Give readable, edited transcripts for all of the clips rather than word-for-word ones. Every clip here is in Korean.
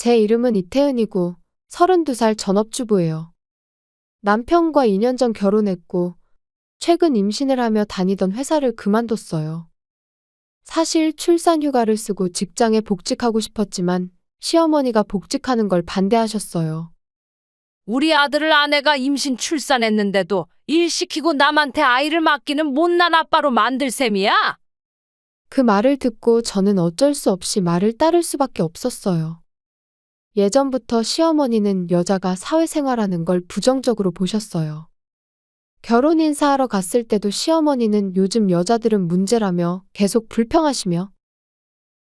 제 이름은 이태은이고 32살 전업주부예요. 남편과 2년 전 결혼했고 최근 임신을 하며 다니던 회사를 그만뒀어요. 사실 출산 휴가를 쓰고 직장에 복직하고 싶었지만 시어머니가 복직하는 걸 반대하셨어요. 우리 아들을 아내가 임신 출산했는데도 일 시키고 남한테 아이를 맡기는 못난 아빠로 만들 셈이야? 그 말을 듣고 저는 어쩔 수 없이 말을 따를 수밖에 없었어요. 예전부터 시어머니는 여자가 사회생활하는 걸 부정적으로 보셨어요. 결혼 인사하러 갔을 때도 시어머니는 요즘 여자들은 문제라며 계속 불평하시며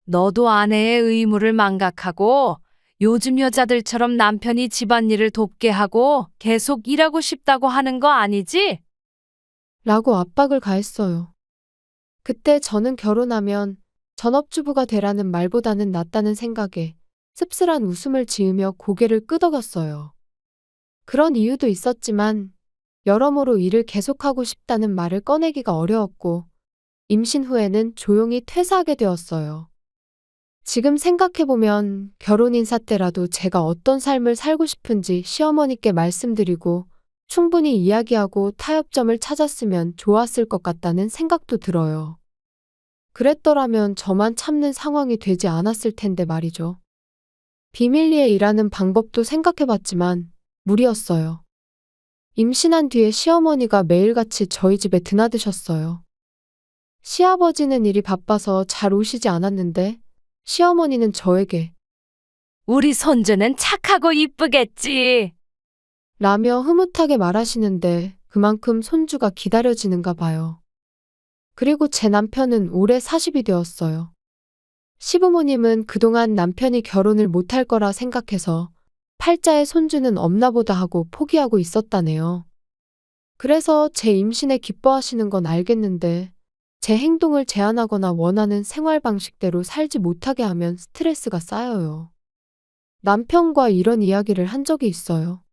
너도 아내의 의무를 망각하고 요즘 여자들처럼 남편이 집안일을 돕게 하고 계속 일하고 싶다고 하는 거 아니지? 라고 압박을 가했어요. 그때 저는 결혼하면 전업주부가 되라는 말보다는 낫다는 생각에 씁쓸한 웃음을 지으며 고개를 끄덕였어요. 그런 이유도 있었지만 여러모로 일을 계속하고 싶다는 말을 꺼내기가 어려웠고 임신 후에는 조용히 퇴사하게 되었어요. 지금 생각해보면 결혼 인사 때라도 제가 어떤 삶을 살고 싶은지 시어머니께 말씀드리고 충분히 이야기하고 타협점을 찾았으면 좋았을 것 같다는 생각도 들어요. 그랬더라면 저만 참는 상황이 되지 않았을 텐데 말이죠. 비밀리에 일하는 방법도 생각해봤지만 무리였어요. 임신한 뒤에 시어머니가 매일같이 저희 집에 드나드셨어요. 시아버지는 일이 바빠서 잘 오시지 않았는데 시어머니는 저에게 우리 손주는 착하고 이쁘겠지. 라며 흐뭇하게 말하시는데 그만큼 손주가 기다려지는가 봐요. 그리고 제 남편은 올해 40이 되었어요. 시부모님은 그동안 남편이 결혼을 못할 거라 생각해서 팔자의 손주는 없나 보다 하고 포기하고 있었다네요. 그래서 제 임신에 기뻐하시는 건 알겠는데 제 행동을 제한하거나 원하는 생활 방식대로 살지 못하게 하면 스트레스가 쌓여요. 남편과 이런 이야기를 한 적이 있어요.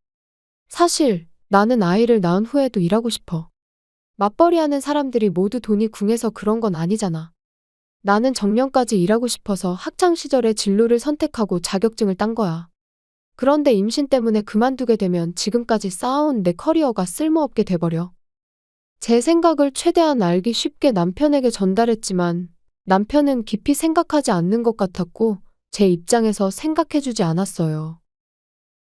사실 나는 아이를 낳은 후에도 일하고 싶어. 맞벌이 하는 사람들이 모두 돈이 궁해서 그런 건 아니잖아. 나는 정년까지 일하고 싶어서 학창 시절에 진로를 선택하고 자격증을 딴 거야. 그런데 임신 때문에 그만두게 되면 지금까지 쌓아온 내 커리어가 쓸모없게 돼버려. 제 생각을 최대한 알기 쉽게 남편에게 전달했지만 남편은 깊이 생각하지 않는 것 같았고 제 입장에서 생각해주지 않았어요.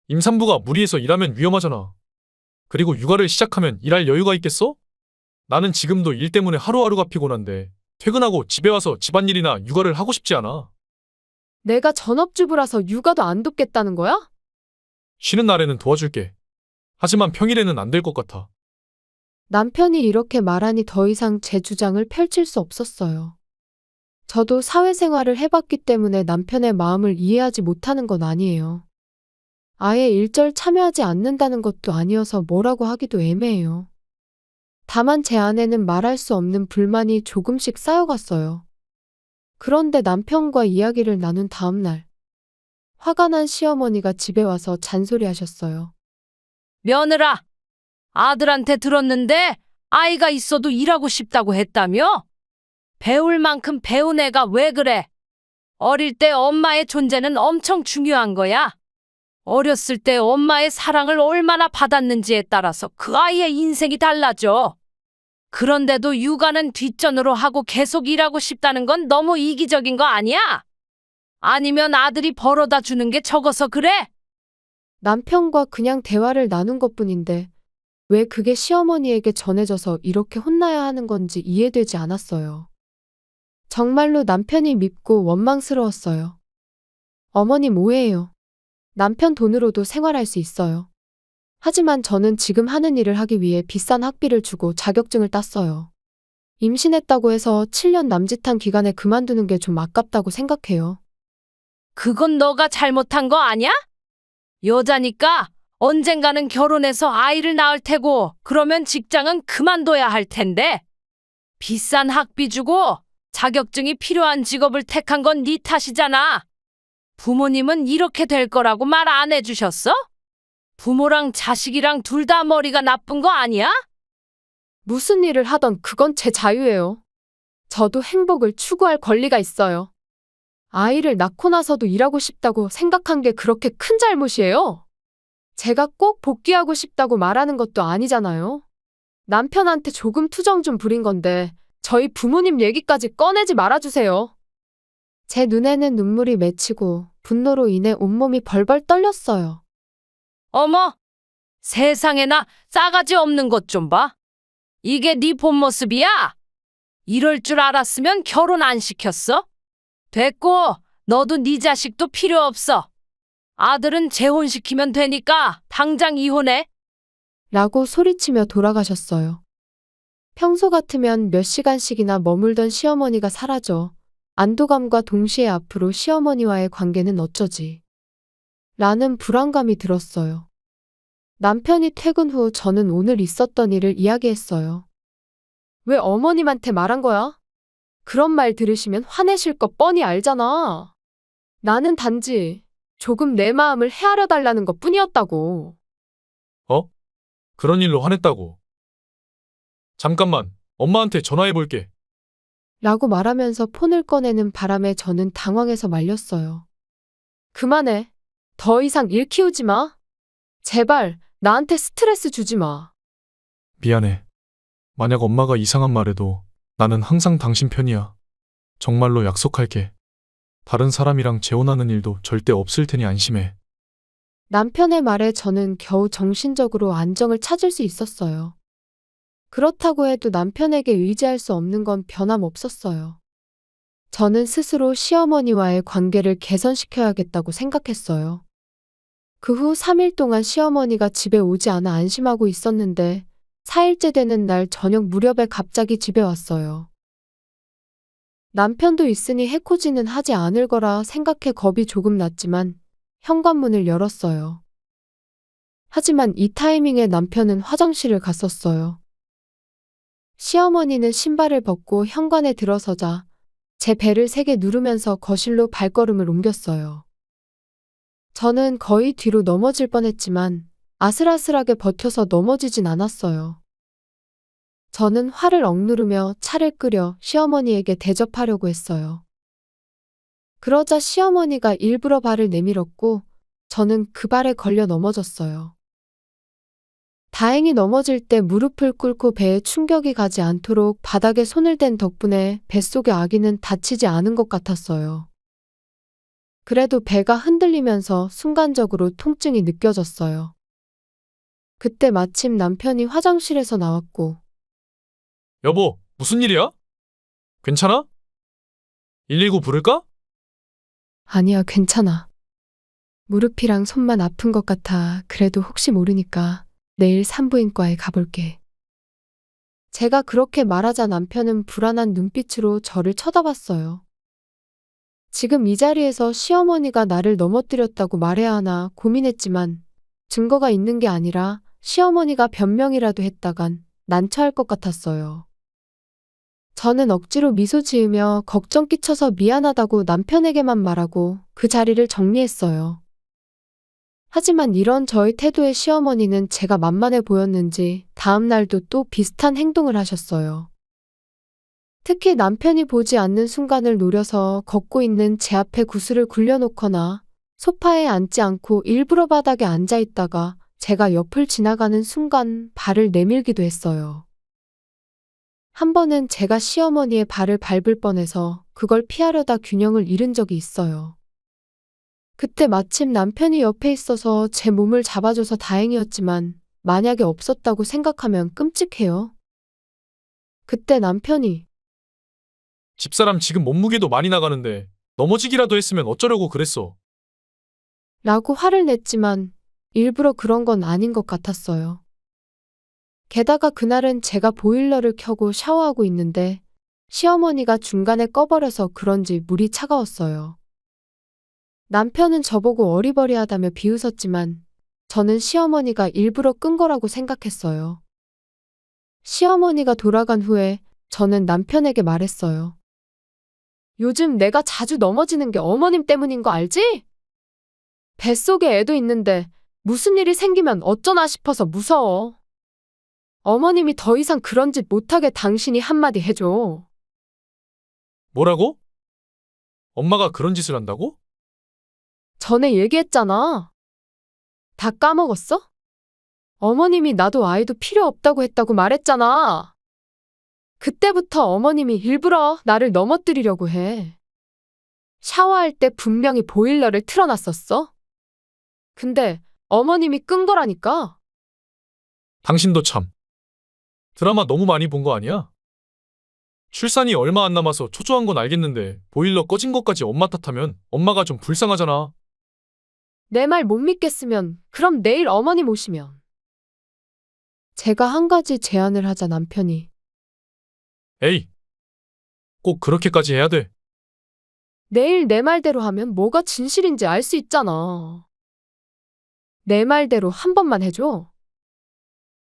임산부가 무리해서 일하면 위험하잖아. 그리고 육아를 시작하면 일할 여유가 있겠어? 나는 지금도 일 때문에 하루하루가 피곤한데 퇴근하고 집에 와서 집안일이나 육아를 하고 싶지 않아. 내가 전업주부라서 육아도 안 돕겠다는 거야? 쉬는 날에는 도와줄게. 하지만 평일에는 안 될 것 같아. 남편이 이렇게 말하니 더 이상 제 주장을 펼칠 수 없었어요. 저도 사회생활을 해봤기 때문에 남편의 마음을 이해하지 못하는 건 아니에요. 아예 일절 참여하지 않는다는 것도 아니어서 뭐라고 하기도 애매해요. 다만 제 안에는 말할 수 없는 불만이 조금씩 쌓여갔어요. 그런데 남편과 이야기를 나눈 다음 날, 화가 난 시어머니가 집에 와서 잔소리하셨어요. 며느라, 아들한테 들었는데 아이가 있어도 일하고 싶다고 했다며? 배울 만큼 배운 애가 왜 그래? 어릴 때 엄마의 존재는 엄청 중요한 거야. 어렸을 때 엄마의 사랑을 얼마나 받았는지에 따라서 그 아이의 인생이 달라져. 그런데도 육아는 뒷전으로 하고 계속 일하고 싶다는 건 너무 이기적인 거 아니야? 아니면 아들이 벌어다 주는 게 적어서 그래? 남편과 그냥 대화를 나눈 것뿐인데 왜 그게 시어머니에게 전해져서 이렇게 혼나야 하는 건지 이해되지 않았어요. 정말로 남편이 밉고 원망스러웠어요. 어머님 오해예요. 남편 돈으로도 생활할 수 있어요. 하지만 저는 지금 하는 일을 하기 위해 비싼 학비를 주고 자격증을 땄어요. 임신했다고 해서 7년 남짓한 기간에 그만두는 게 좀 아깝다고 생각해요. 그건 너가 잘못한 거 아니야? 여자니까 언젠가는 결혼해서 아이를 낳을 테고 그러면 직장은 그만둬야 할 텐데. 비싼 학비 주고 자격증이 필요한 직업을 택한 건 네 탓이잖아. 부모님은 이렇게 될 거라고 말 안 해주셨어? 부모랑 자식이랑 둘 다 머리가 나쁜 거 아니야? 무슨 일을 하던 그건 제 자유예요. 저도 행복을 추구할 권리가 있어요. 아이를 낳고 나서도 일하고 싶다고 생각한 게 그렇게 큰 잘못이에요? 제가 꼭 복귀하고 싶다고 말하는 것도 아니잖아요. 남편한테 조금 투정 좀 부린 건데 저희 부모님 얘기까지 꺼내지 말아주세요. 제 눈에는 눈물이 맺히고 분노로 인해 온몸이 벌벌 떨렸어요. 어머, 세상에나 싸가지 없는 것 좀 봐. 이게 네 본 모습이야? 이럴 줄 알았으면 결혼 안 시켰어? 됐고, 너도 네 자식도 필요 없어. 아들은 재혼시키면 되니까 당장 이혼해. 라고 소리치며 돌아가셨어요. 평소 같으면 몇 시간씩이나 머물던 시어머니가 사라져 안도감과 동시에 앞으로 시어머니와의 관계는 어쩌지? 라는 불안감이 들었어요. 남편이 퇴근 후 저는 오늘 있었던 일을 이야기했어요. 왜 어머님한테 말한 거야? 그런 말 들으시면 화내실 거 뻔히 알잖아. 나는 단지 조금 내 마음을 헤아려 달라는 것 뿐이었다고. 어? 그런 일로 화냈다고. 잠깐만, 엄마한테 전화해 볼게. 라고 말하면서 폰을 꺼내는 바람에 저는 당황해서 말렸어요. 그만해. 더 이상 일 키우지 마. 제발 나한테 스트레스 주지 마. 미안해. 만약 엄마가 이상한 말해도 나는 항상 당신 편이야. 정말로 약속할게. 다른 사람이랑 재혼하는 일도 절대 없을 테니 안심해. 남편의 말에 저는 겨우 정신적으로 안정을 찾을 수 있었어요. 그렇다고 해도 남편에게 의지할 수 없는 건 변함없었어요. 저는 스스로 시어머니와의 관계를 개선시켜야겠다고 생각했어요. 그 후 3일 동안 시어머니가 집에 오지 않아 안심하고 있었는데 4일째 되는 날 저녁 무렵에 갑자기 집에 왔어요. 남편도 있으니 해코지는 하지 않을 거라 생각해 겁이 조금 났지만 현관문을 열었어요. 하지만 이 타이밍에 남편은 화장실을 갔었어요. 시어머니는 신발을 벗고 현관에 들어서자 제 배를 세게 누르면서 거실로 발걸음을 옮겼어요. 저는 거의 뒤로 넘어질 뻔했지만 아슬아슬하게 버텨서 넘어지진 않았어요. 저는 화를 억누르며 차를 끓여 시어머니에게 대접하려고 했어요. 그러자 시어머니가 일부러 발을 내밀었고 저는 그 발에 걸려 넘어졌어요. 다행히 넘어질 때 무릎을 꿇고 배에 충격이 가지 않도록 바닥에 손을 댄 덕분에 뱃속의 아기는 다치지 않은 것 같았어요. 그래도 배가 흔들리면서 순간적으로 통증이 느껴졌어요. 그때 마침 남편이 화장실에서 나왔고 여보, 무슨 일이야? 괜찮아? 119 부를까? 아니야, 괜찮아. 무릎이랑 손만 아픈 것 같아. 그래도 혹시 모르니까 내일 산부인과에 가볼게. 제가 그렇게 말하자 남편은 불안한 눈빛으로 저를 쳐다봤어요. 지금 이 자리에서 시어머니가 나를 넘어뜨렸다고 말해야 하나 고민했지만 증거가 있는 게 아니라 시어머니가 변명이라도 했다간 난처할 것 같았어요. 저는 억지로 미소 지으며 걱정 끼쳐서 미안하다고 남편에게만 말하고 그 자리를 정리했어요. 하지만 이런 저의 태도에 시어머니는 제가 만만해 보였는지 다음 날도 또 비슷한 행동을 하셨어요. 특히 남편이 보지 않는 순간을 노려서 걷고 있는 제 앞에 구슬을 굴려놓거나 소파에 앉지 않고 일부러 바닥에 앉아 있다가 제가 옆을 지나가는 순간 발을 내밀기도 했어요. 한 번은 제가 시어머니의 발을 밟을 뻔해서 그걸 피하려다 균형을 잃은 적이 있어요. 그때 마침 남편이 옆에 있어서 제 몸을 잡아줘서 다행이었지만 만약에 없었다고 생각하면 끔찍해요. 그때 남편이 집사람 지금 몸무게도 많이 나가는데 넘어지기라도 했으면 어쩌려고 그랬어. 라고 화를 냈지만 일부러 그런 건 아닌 것 같았어요. 게다가 그날은 제가 보일러를 켜고 샤워하고 있는데 시어머니가 중간에 꺼버려서 그런지 물이 차가웠어요. 남편은 저보고 어리버리하다며 비웃었지만 저는 시어머니가 일부러 끈 거라고 생각했어요. 시어머니가 돌아간 후에 저는 남편에게 말했어요. 요즘 내가 자주 넘어지는 게 어머님 때문인 거 알지? 뱃속에 애도 있는데 무슨 일이 생기면 어쩌나 싶어서 무서워. 어머님이 더 이상 그런 짓 못하게 당신이 한마디 해줘. 뭐라고? 엄마가 그런 짓을 한다고? 전에 얘기했잖아. 다 까먹었어? 어머님이 나도 아이도 필요 없다고 했다고 말했잖아. 그때부터 어머님이 일부러 나를 넘어뜨리려고 해. 샤워할 때 분명히 보일러를 틀어놨었어. 근데 어머님이 끈 거라니까. 당신도 참. 드라마 너무 많이 본 거 아니야? 출산이 얼마 안 남아서 초조한 건 알겠는데 보일러 꺼진 것까지 엄마 탓하면 엄마가 좀 불쌍하잖아. 내 말 못 믿겠으면 그럼 내일 어머님 오시면. 제가 한 가지 제안을 하자 남편이. 에이, 꼭 그렇게까지 해야 돼. 내일 내 말대로 하면 뭐가 진실인지 알 수 있잖아. 내 말대로 한 번만 해줘.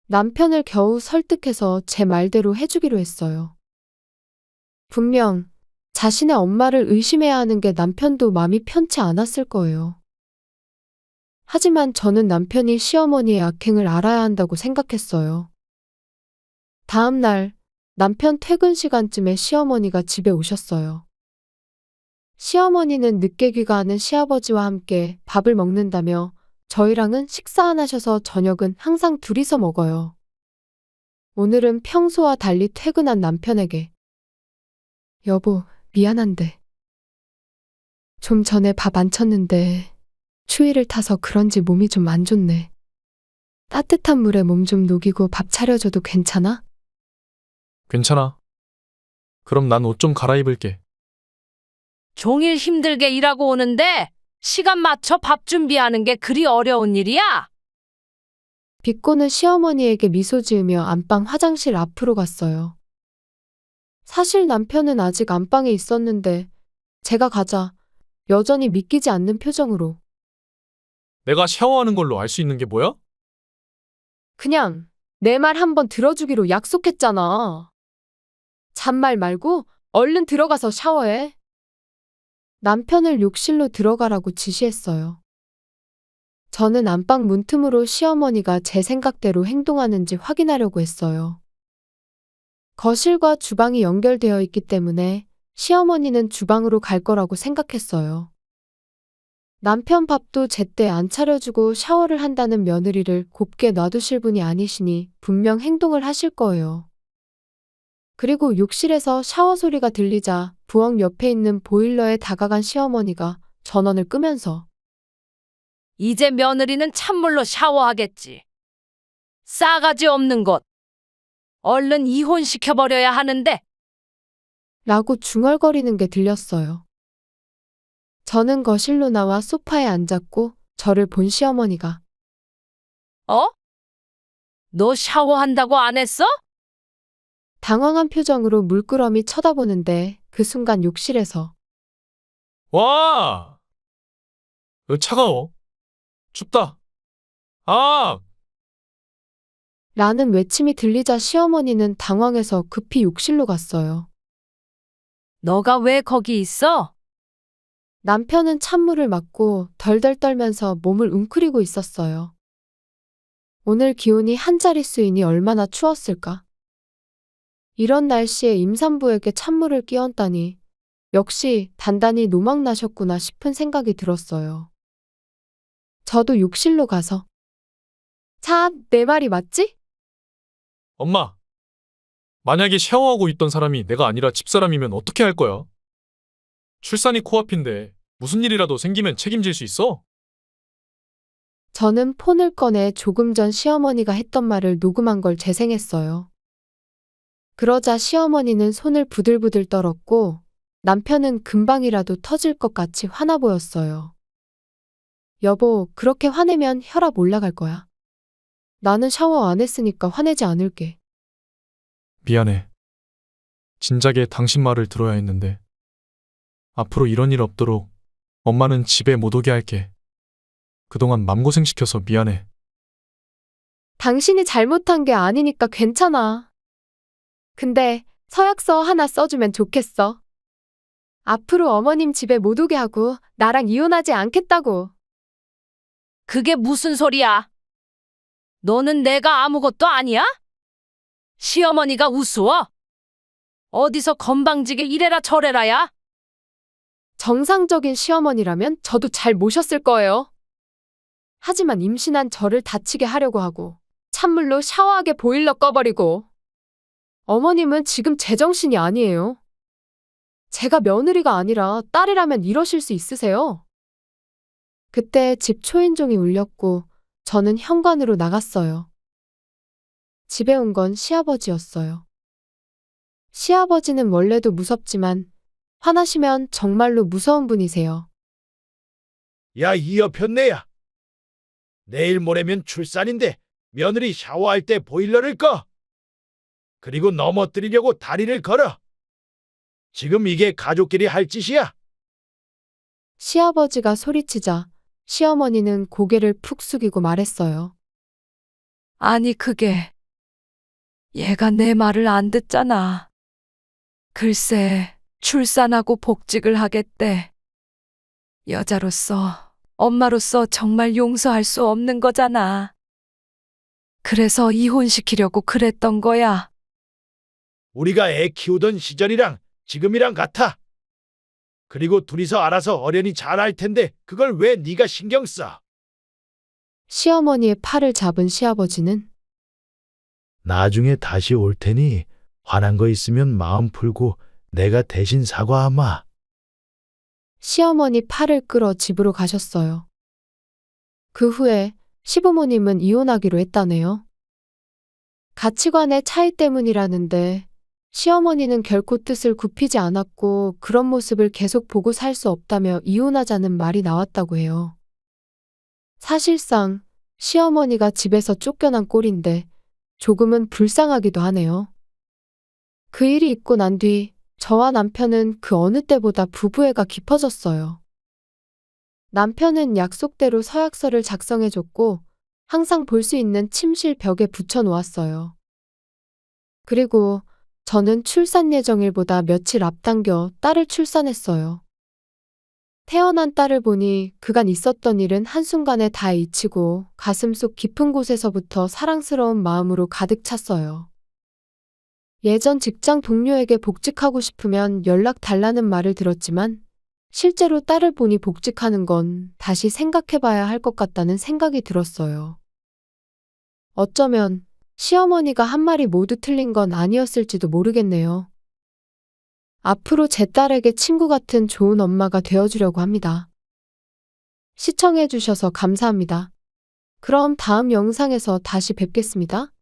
남편을 겨우 설득해서 제 말대로 해주기로 했어요. 분명 자신의 엄마를 의심해야 하는 게 남편도 마음이 편치 않았을 거예요. 하지만 저는 남편이 시어머니의 악행을 알아야 한다고 생각했어요. 다음 날 남편 퇴근 시간쯤에 시어머니가 집에 오셨어요. 시어머니는 늦게 귀가하는 시아버지와 함께 밥을 먹는다며 저희랑은 식사 안 하셔서 저녁은 항상 둘이서 먹어요. 오늘은 평소와 달리 퇴근한 남편에게 여보, 미안한데. 좀 전에 밥 안 쳤는데 추위를 타서 그런지 몸이 좀 안 좋네. 따뜻한 물에 몸 좀 녹이고 밥 차려줘도 괜찮아? 괜찮아. 그럼 난 옷 좀 갈아입을게. 종일 힘들게 일하고 오는데 시간 맞춰 밥 준비하는 게 그리 어려운 일이야? 비꼬는 시어머니에게 미소 지으며 안방 화장실 앞으로 갔어요. 사실 남편은 아직 안방에 있었는데 제가 가자 여전히 믿기지 않는 표정으로 내가 샤워하는 걸로 알 수 있는 게 뭐야? 그냥 내 말 한번 들어주기로 약속했잖아. 잔말 말고 얼른 들어가서 샤워해. 남편을 욕실로 들어가라고 지시했어요. 저는 안방 문틈으로 시어머니가 제 생각대로 행동하는지 확인하려고 했어요. 거실과 주방이 연결되어 있기 때문에 시어머니는 주방으로 갈 거라고 생각했어요. 남편 밥도 제때 안 차려주고 샤워를 한다는 며느리를 곱게 놔두실 분이 아니시니 분명 행동을 하실 거예요. 그리고 욕실에서 샤워 소리가 들리자 부엌 옆에 있는 보일러에 다가간 시어머니가 전원을 끄면서 이제 며느리는 찬물로 샤워하겠지. 싸가지 없는 것. 얼른 이혼시켜버려야 하는데. 라고 중얼거리는 게 들렸어요. 저는 거실로 나와 소파에 앉았고 저를 본 시어머니가 어? 너 샤워한다고 안 했어? 당황한 표정으로 물끄러미 쳐다보는데 그 순간 욕실에서 와! 차가워. 춥다. 아! 라는 외침이 들리자 시어머니는 당황해서 급히 욕실로 갔어요. 너가 왜 거기 있어? 남편은 찬물을 맞고 덜덜 떨면서 몸을 웅크리고 있었어요. 오늘 기온이 한 자릿수이니 얼마나 추웠을까? 이런 날씨에 임산부에게 찬물을 끼얹다니 역시 단단히 노망나셨구나 싶은 생각이 들었어요. 저도 욕실로 가서 자, 내 말이 맞지? 엄마. 만약에 샤워하고 있던 사람이 내가 아니라 집사람이면 어떻게 할 거야? 출산이 코앞인데 무슨 일이라도 생기면 책임질 수 있어? 저는 폰을 꺼내 조금 전 시어머니가 했던 말을 녹음한 걸 재생했어요. 그러자 시어머니는 손을 부들부들 떨었고 남편은 금방이라도 터질 것 같이 화나 보였어요. 여보, 그렇게 화내면 혈압 올라갈 거야. 나는 샤워 안 했으니까 화내지 않을게. 미안해. 진작에 당신 말을 들어야 했는데. 앞으로 이런 일 없도록 엄마는 집에 못 오게 할게. 그동안 맘고생시켜서 미안해. 당신이 잘못한 게 아니니까 괜찮아. 근데 서약서 하나 써주면 좋겠어. 앞으로 어머님 집에 못 오게 하고 나랑 이혼하지 않겠다고. 그게 무슨 소리야? 너는 내가 아무것도 아니야? 시어머니가 우스워? 어디서 건방지게 이래라 저래라야? 정상적인 시어머니라면 저도 잘 모셨을 거예요. 하지만 임신한 저를 다치게 하려고 하고 찬물로 샤워하게 보일러 꺼버리고 어머님은 지금 제정신이 아니에요. 제가 며느리가 아니라 딸이라면 이러실 수 있으세요? 그때 집 초인종이 울렸고 저는 현관으로 나갔어요. 집에 온 건 시아버지였어요. 시아버지는 원래도 무섭지만 화나시면 정말로 무서운 분이세요. 야, 이 여편네야. 내일 모레면 출산인데 며느리 샤워할 때 보일러를 꺼. 그리고 넘어뜨리려고 다리를 걸어. 지금 이게 가족끼리 할 짓이야. 시아버지가 소리치자 시어머니는 고개를 푹 숙이고 말했어요. 아니, 그게 얘가 내 말을 안 듣잖아. 글쎄, 출산하고 복직을 하겠대. 여자로서, 엄마로서 정말 용서할 수 없는 거잖아. 그래서 이혼시키려고 그랬던 거야. 우리가 애 키우던 시절이랑 지금이랑 같아. 그리고 둘이서 알아서 어련히 잘할 텐데 그걸 왜 네가 신경 써? 시어머니의 팔을 잡은 시아버지는 나중에 다시 올 테니 화난 거 있으면 마음 풀고 내가 대신 사과하마. 시어머니 팔을 끌어 집으로 가셨어요. 그 후에 시부모님은 이혼하기로 했다네요. 가치관의 차이 때문이라는데 시어머니는 결코 뜻을 굽히지 않았고 그런 모습을 계속 보고 살 수 없다며 이혼하자는 말이 나왔다고 해요. 사실상 시어머니가 집에서 쫓겨난 꼴인데 조금은 불쌍하기도 하네요. 그 일이 있고 난 뒤 저와 남편은 그 어느 때보다 부부애가 깊어졌어요. 남편은 약속대로 서약서를 작성해줬고 항상 볼 수 있는 침실 벽에 붙여놓았어요. 그리고 저는 출산 예정일보다 며칠 앞당겨 딸을 출산했어요. 태어난 딸을 보니 그간 있었던 일은 한순간에 다 잊히고 가슴속 깊은 곳에서부터 사랑스러운 마음으로 가득 찼어요. 예전 직장 동료에게 복직하고 싶으면 연락 달라는 말을 들었지만 실제로 딸을 보니 복직하는 건 다시 생각해봐야 할 것 같다는 생각이 들었어요. 어쩌면 시어머니가 한 말이 모두 틀린 건 아니었을지도 모르겠네요. 앞으로 제 딸에게 친구 같은 좋은 엄마가 되어주려고 합니다. 시청해주셔서 감사합니다. 그럼 다음 영상에서 다시 뵙겠습니다.